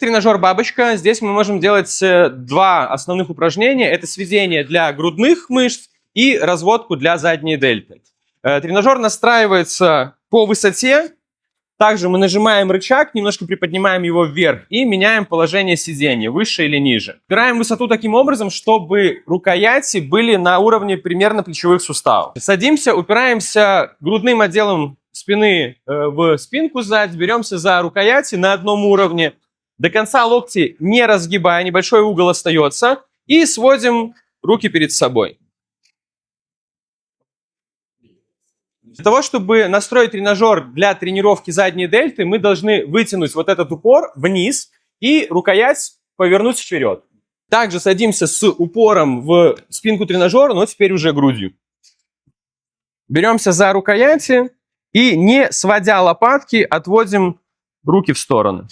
Тренажер «Бабочка». Здесь мы можем делать два основных упражнения. Это сведение для грудных мышц и разводку для задней дельты. Тренажер настраивается по высоте. Также мы нажимаем рычаг, немножко приподнимаем его вверх и меняем положение сидения, выше или ниже. Выбираем высоту таким образом, чтобы рукояти были на уровне примерно плечевых суставов. Садимся, упираемся грудным отделом спины в спинку сзади, беремся за рукояти на одном уровне. До конца локти не разгибая, небольшой угол остается. И сводим руки перед собой. Для того, чтобы настроить тренажер для тренировки задней дельты, мы должны вытянуть вот этот упор вниз и рукоять повернуть вперед. Также садимся с упором в спинку тренажера, но теперь уже грудью. Беремся за рукояти и, не сводя лопатки, отводим руки в стороны.